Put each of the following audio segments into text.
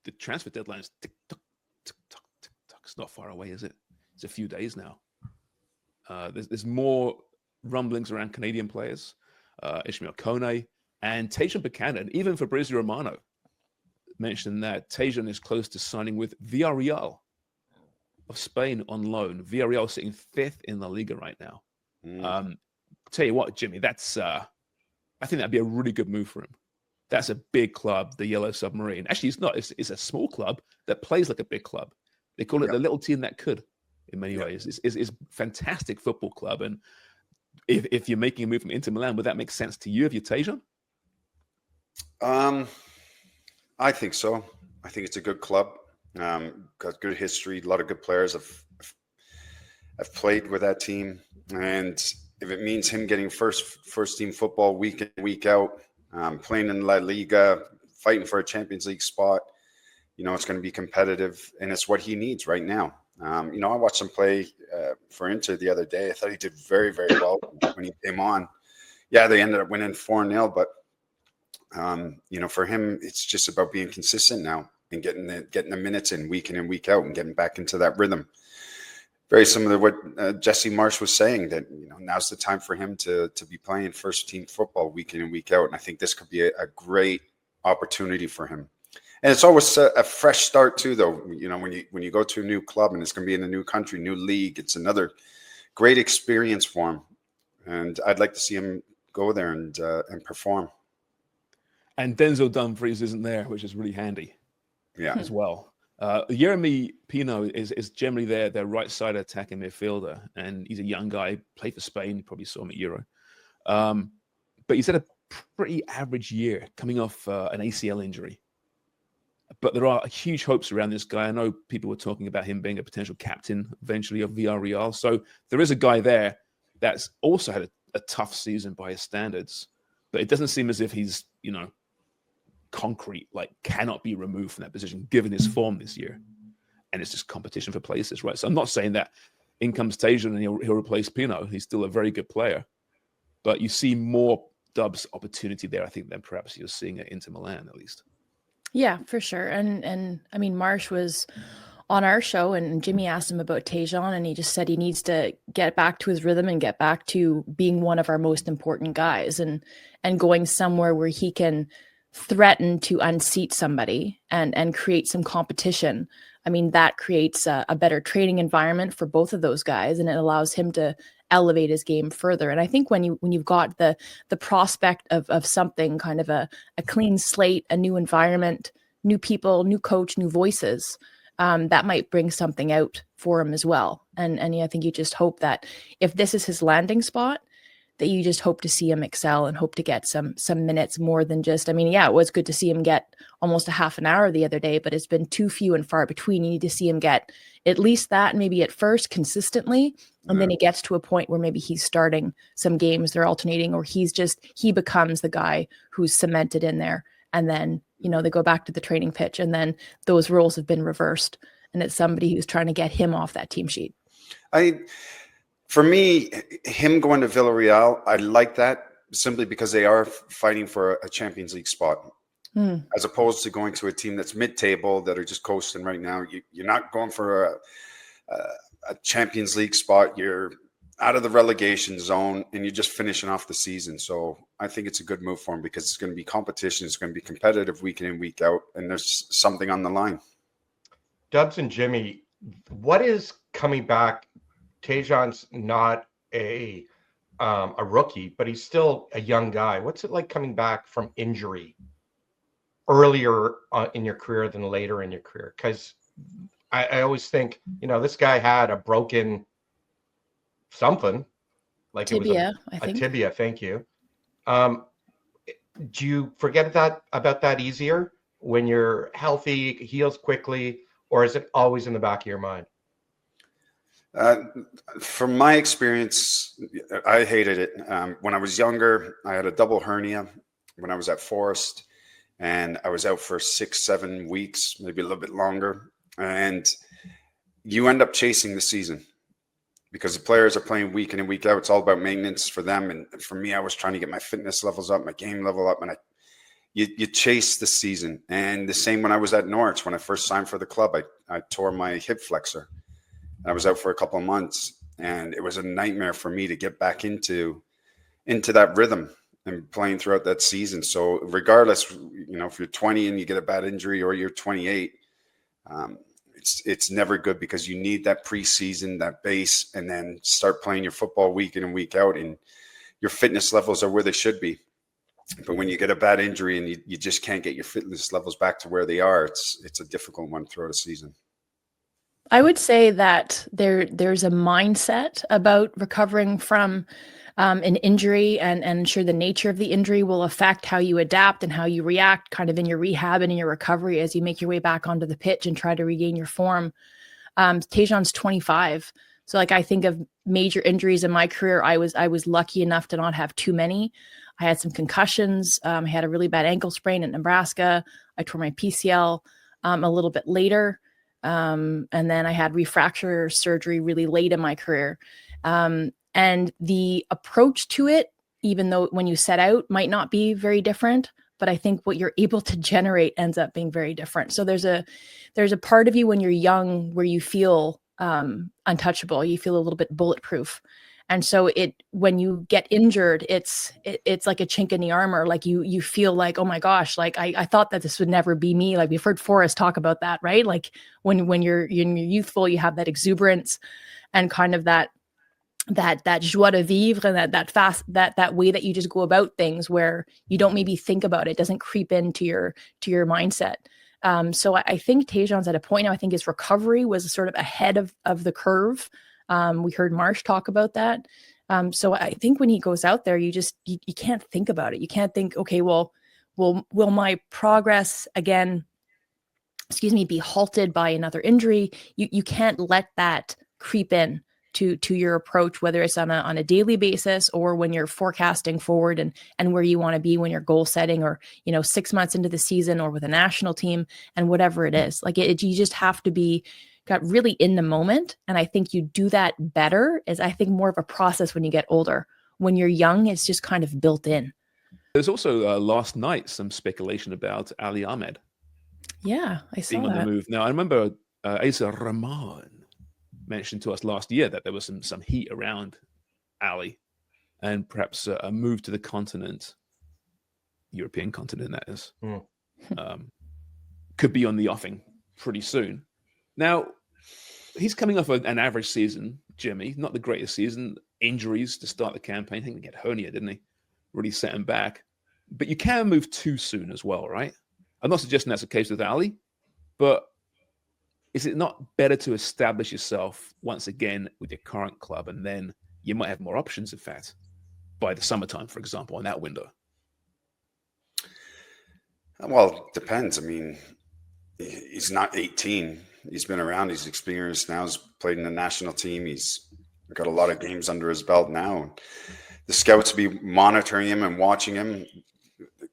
the transfer deadline is tick tock, tick tock, tick tock. It's not far away, is it? It's a few days now. There's more rumblings around Canadian players, Ishmael Kone and Tajon Buchanan. Even Fabrizio Romano mentioned that Tajon is close to signing with Villareal of Spain on loan. Villareal sitting 5th in La Liga right now. Tell you what, Jimmy, that's I think that'd be a really good move for him. That's a big club, the Yellow Submarine. Actually, it's not. It's a small club that plays like a big club. They call it the little team that could, in many ways. It's a fantastic football club. And if you're making a move from Inter Milan, would that make sense to you if you're Tajon? I think so. I think it's a good club. Got good history. A lot of good players have played with that team. And if it means him getting first team football week in, week out, playing in La Liga, fighting for a Champions League spot, it's going to be competitive, and it's what he needs right now. I watched him play for Inter the other day. I thought he did very, very well when he came on. Yeah, they ended up winning 4-0, but for him, it's just about being consistent now and getting the minutes in, week out, and getting back into that rhythm. Very similar to what Jesse Marsh was saying, that now's the time for him to be playing first team football week in and week out, and I think this could be a great opportunity for him. And it's always a fresh start too, though. When you go to a new club and it's going to be in a new country, new league, it's another great experience for him. And I'd like to see him go there and perform. And Denzel Dumfries isn't there, which is really handy. Yeah, as well. Yeremy Pino is generally their right side attacking midfielder, and he's a young guy. Played for Spain. You probably saw him at Euro. But he's had a pretty average year, coming off an ACL injury. But there are huge hopes around this guy. I know people were talking about him being a potential captain eventually of Villareal. So there is a guy there that's also had a tough season by his standards. But it doesn't seem as if he's, concrete, like cannot be removed from that position given his form this year. And it's just competition for places, right? So I'm not saying that in comes Tajon and he'll replace Pino. He's still a very good player. But you see more Dubs opportunity there, I think, than perhaps you're seeing at Inter Milan, at least. Yeah, for sure. And I mean, Marsh was on our show and Jimmy asked him about Tajon, and he just said he needs to get back to his rhythm and get back to being one of our most important guys and going somewhere where he can threaten to unseat somebody and create some competition. I mean, that creates a better training environment for both of those guys, and it allows him to elevate his game further. And I think when you've got the prospect of something, kind of a clean slate, a new environment, new people, new coach, new voices, that might bring something out for him as well. And I think you just hope that if this is his landing spot, that you just hope to see him excel and hope to get some minutes more than just, it was good to see him get almost a half an hour the other day, but it's been too few and far between. You need to see him get at least that, maybe at first consistently. And then he gets to a point where maybe he's starting some games, they're alternating, or he becomes the guy who's cemented in there. And then, they go back to the training pitch, and then those roles have been reversed. And it's somebody who's trying to get him off that team sheet. For me, him going to Villareal, I like that simply because they are fighting for a Champions League spot, as opposed to going to a team that's mid-table that are just coasting right now. You're not going for a Champions League spot. You're out of the relegation zone, and you're just finishing off the season. So I think it's a good move for him because it's going to be competition. It's going to be competitive week in and week out, and there's something on the line. Dubs and Jimmy, what is coming back? Tajon's not a rookie, but he's still a young guy. What's it like coming back from injury earlier in your career than later in your career? Because I always think, this guy had a broken something, like tibia, it was a tibia. Thank you. Do you forget about that easier when you're healthy, heals quickly, or is it always in the back of your mind? From my experience, I hated it. When I was younger, I had a double hernia when I was at Forest, and I was out for 6-7 weeks, maybe a little bit longer. And you end up chasing the season because the players are playing week in and week out. It's all about maintenance for them. And for me, I was trying to get my fitness levels up, my game level up. And you chase the season. And the same when I was at Norwich, when I first signed for the club, I tore my hip flexor. I was out for a couple of months, and it was a nightmare for me to get back into that rhythm and playing throughout that season. So regardless, if you're 20 and you get a bad injury, or you're 28, it's never good, because you need that preseason, that base, and then start playing your football week in and week out, and your fitness levels are where they should be. But when you get a bad injury and you just can't get your fitness levels back to where they are, it's a difficult one throughout a season. I would say that there's a mindset about recovering from an injury, and sure, the nature of the injury will affect how you adapt and how you react kind of in your rehab and in your recovery as you make your way back onto the pitch and try to regain your form. Tajon's 25. So like, I think of major injuries in my career. I was lucky enough to not have too many. I had some concussions. I had a really bad ankle sprain at Nebraska. I tore my PCL a little bit later. And then I had refracture surgery really late in my career. And the approach to it, even though when you set out, might not be very different, but I think what you're able to generate ends up being very different. So there's a part of you when you're young where you feel untouchable, you feel a little bit bulletproof. And so when you get injured, it's like a chink in the armor. Like you feel like, oh my gosh, like I thought that this would never be me. Like we've heard Forrest talk about that, right? Like when you're youthful, you have that exuberance and kind of that joie de vivre, and that way that you just go about things where you don't maybe think about it. It doesn't creep into your mindset. So I think Tajon's at a point now. I think his recovery was sort of ahead of the curve. We heard Marsh talk about that. So I think when he goes out there, you can't think about it. You can't think, okay, well, will my progress again, be halted by another injury? You can't let that creep in to your approach, whether it's on a daily basis or when you're forecasting forward and where you want to be when you're goal setting, or 6 months into the season, or with a national team, and whatever it is. Like you just have to be got really in the moment. And I think you do that better, is I think more of a process when you get older. When you're young, it's just kind of built in. There's also last night some speculation about Ali Ahmed. Yeah, I saw being on the move. Now I remember Asa Rahman mentioned to us last year that there was some heat around Ali, and perhaps a move to the continent, European continent, that is, could be on the offing pretty soon. Now, he's coming off an average season, Jimmy, not the greatest season, injuries to start the campaign. I think he had hernia, didn't he? Really set him back. But you can move too soon as well, right? I'm not suggesting that's the case with Ali, but is it not better to establish yourself once again with your current club, and then you might have more options, in fact, by the summertime, for example, in that window? Well, it depends. I mean, he's not 18. He's been around. He's experienced now. He's played in the national team. He's got a lot of games under his belt now. The scouts will be monitoring him and watching him.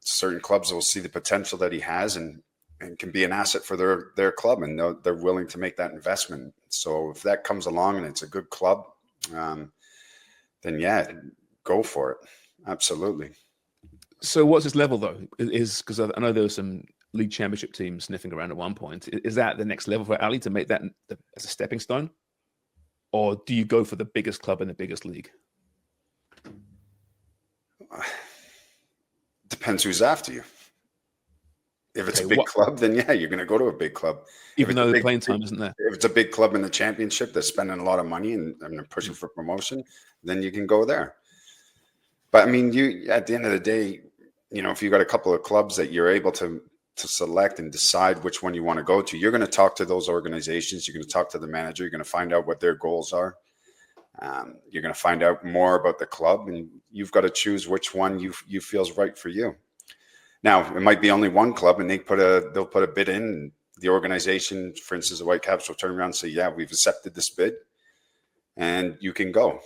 Certain clubs will see the potential that he has and can be an asset for their club, and they're willing to make that investment. So if that comes along and it's a good club, then yeah, go for it. Absolutely. So what's his level, though? Is because I know there were some league championship teams sniffing around at one point. Is that the next level for Ali to make that as a stepping stone? Or do you go for the biggest club in the biggest league? Depends who's after you. If it's a big club, then yeah, you're going to go to a big club. Even though the playing time isn't there. If it's a big club in the championship that's spending a lot of money and they're pushing for promotion, then you can go there. But I mean, you at the end of the day, if you've got a couple of clubs that you're able to select and decide which one you want to go to, you're going to talk to those organizations. You're going to talk to the manager. You're going to find out what their goals are. You're going to find out more about the club, and you've got to choose which one you feel is right for you. Now, it might be only one club, and they'll put a bid in. And the organization, for instance, the Whitecaps, will turn around and say, "Yeah, we've accepted this bid, and you can go."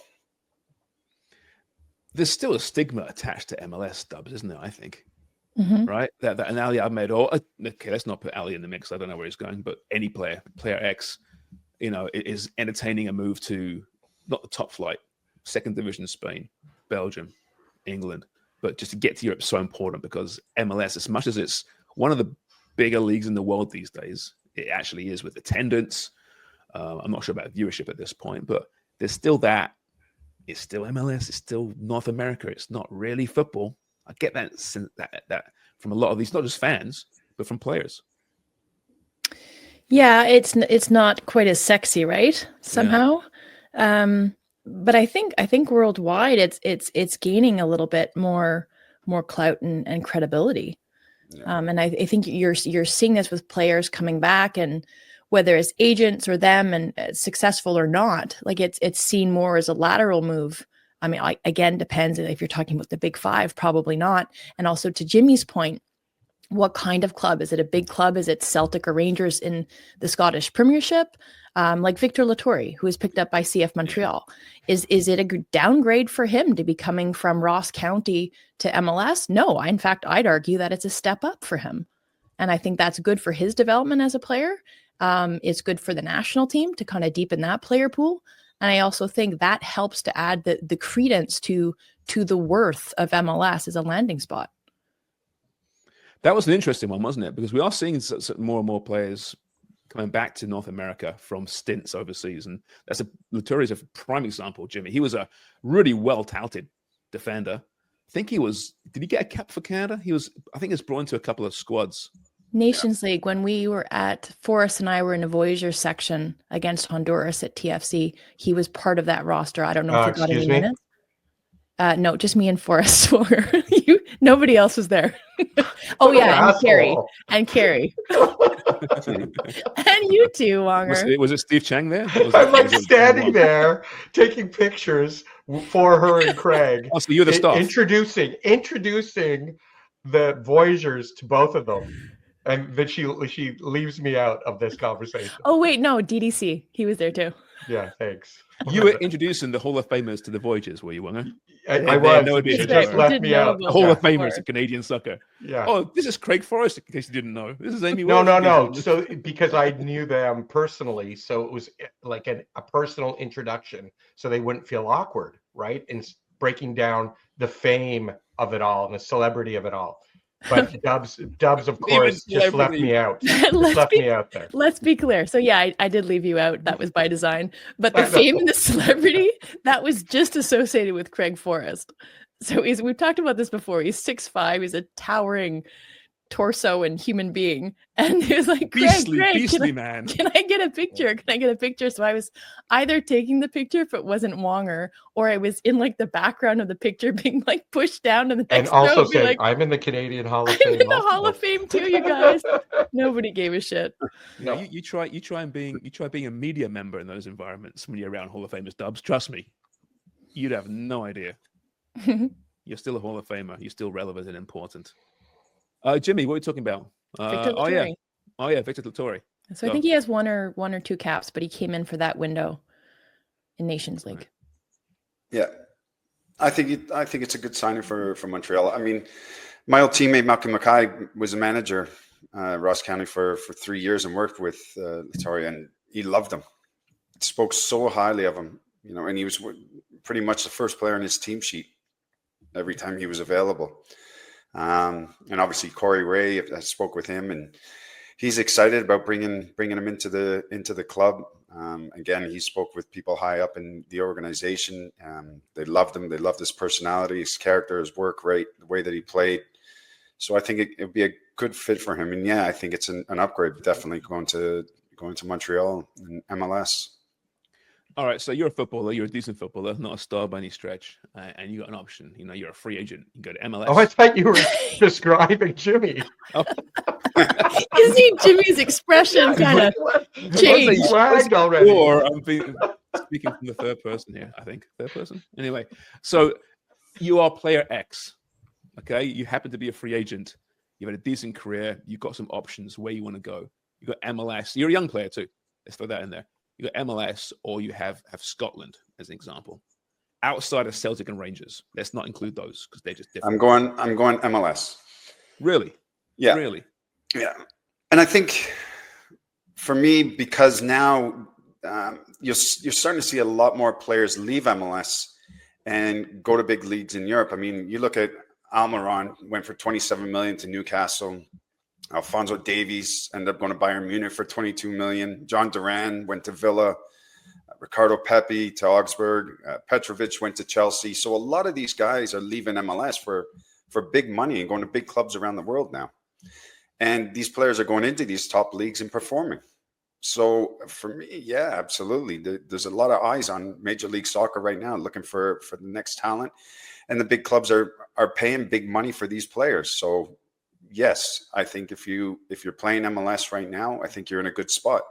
There's still a stigma attached to MLS, Dubs, isn't there? I think, right? That an Ali Ahmed, okay, let's not put Ali in the mix. I don't know where he's going, but any player X, is entertaining a move to not the top flight, second division Spain, Belgium, England, But just to get to Europe is so important because MLS, as much as it's one of the bigger leagues in the world these days, it actually is with attendance. I'm not sure about viewership at this point, but there's still that. It's still MLS. It's still North America. It's not really football. I get that from a lot of these, not just fans, but from players. Yeah, it's not quite as sexy, right? Somehow. Yeah. But I think worldwide it's gaining a little bit more clout and credibility. Yeah. And I think you're seeing this with players coming back, and whether it's agents or them, and successful or not, like it's seen more as a lateral move. I mean, again, depends if you're talking about the big five, probably not. And also to Jimmy's point, what kind of club? Is it a big club? Is it Celtic or Rangers in the Scottish Premiership? Like Victor Latore, who was picked up by CF Montreal. Is it a downgrade for him to be coming from Ross County to MLS? No, in fact, I'd argue that it's a step up for him. And I think that's good for his development as a player. It's good for the national team to kind of deepen that player pool. And I also think that helps to add the credence to the worth of MLS as a landing spot. That was an interesting one, wasn't it? Because we are seeing more and more players coming back to North America from stints overseas. And Latore is a prime example, Jimmy. He was a really well-touted defender. I think did he get a cap for Canada? I think he was brought into a couple of squads. Nations League, when we were Forrest and I were in the Voyageur section against Honduras at TFC, he was part of that roster. I don't know if he got any minutes. No, just me and Forrest. Nobody else was there. Oh yeah, and Carrie. And you too, Wonger. Was it Steve Chang there? I'm like standing there taking pictures for her and Craig. Oh, so you're the staff. Introducing the Voyageurs to both of them. And then she leaves me out of this conversation. Oh, wait, no, DDC. He was there too. Yeah, thanks. You were introducing the Hall of Famers to the Voyageurs, were you, Wonger? I was. No, you just left me out. The Hall of Famers of Canadian soccer. Yeah. Oh, this is Craig Forrest, in case you didn't know. This is Amy No. Wells. So, because I knew them personally, so it was like a personal introduction, so they wouldn't feel awkward, right? And breaking down the fame of it all and the celebrity of it all. But Dubs, of course, just left me out. Me out there. Let's be clear. So yeah, I did leave you out. That was by design. But the fame and the celebrity, that was just associated with Craig Forrest. So we've talked about this before. He's 6'5". He's a towering torso and human being. And he was like, beastly man. Can I get a picture? Can I get a picture? So I was either taking the picture if it wasn't Wonger, or I was in like the background of the picture being like pushed down to the next row. And also saying, like, I'm in the Canadian Hall of Fame. I'm in the Hall of Fame too, you guys. Nobody gave a shit. No, you try being a media member in those environments when you're around Hall of Famers, Dubs. Trust me, you'd have no idea. You're still a Hall of Famer. You're still relevant and important. Jimmy, what are you talking about? Victor Latore. Victor Latore. So I think he has one or two caps, but he came in for that window in Nations League. Yeah, I think it's a good signing for Montreal. I mean, my old teammate Malcolm Mackay was a manager Ross County for 3 years and worked with Latore, and he loved him. Spoke so highly of him, and he was pretty much the first player on his team sheet every time he was available. And obviously Corey Ray, I spoke with him, and he's excited about bringing him into the club. Again, he spoke with people high up in the organization. They loved him. They loved his personality, his character, his work rate, the way that he played. So I think it would be a good fit for him. And yeah, I think it's an upgrade, definitely going to Montreal and MLS. All right, so you're a footballer. You're a decent footballer, not a star by any stretch, and you got an option. You're a free agent. You go to MLS. Oh, I thought you were describing Jimmy. Oh. You see Jimmy's expression kind of changed. Already. Or I'm speaking from the third person here. I think third person. Anyway, so you are player X. Okay, you happen to be a free agent. You've had a decent career. You've got some options where you want to go. You got MLS. You're a young player too. Let's throw that in there. You got MLS, or you have Scotland as an example. Outside of Celtic and Rangers, let's not include those because they're just different. I'm going MLS. Really? Yeah. Really? Yeah. And I think for me, because now you're starting to see a lot more players leave MLS and go to big leagues in Europe. I mean, you look at Almiron went for 27 million to Newcastle. Alphonso Davies ended up going to Bayern Munich for 22 million. John Duran went to Villa. Ricardo Pepi to Augsburg. Petrovic went to Chelsea. So a lot of these guys are leaving MLS for big money and going to big clubs around the world now. And these players are going into these top leagues and performing. So for me, yeah, absolutely. There's a lot of eyes on Major League Soccer right now, looking for the next talent. And the big clubs are paying big money for these players. So yes, I think if you're playing MLS right now, I think you're in a good spot.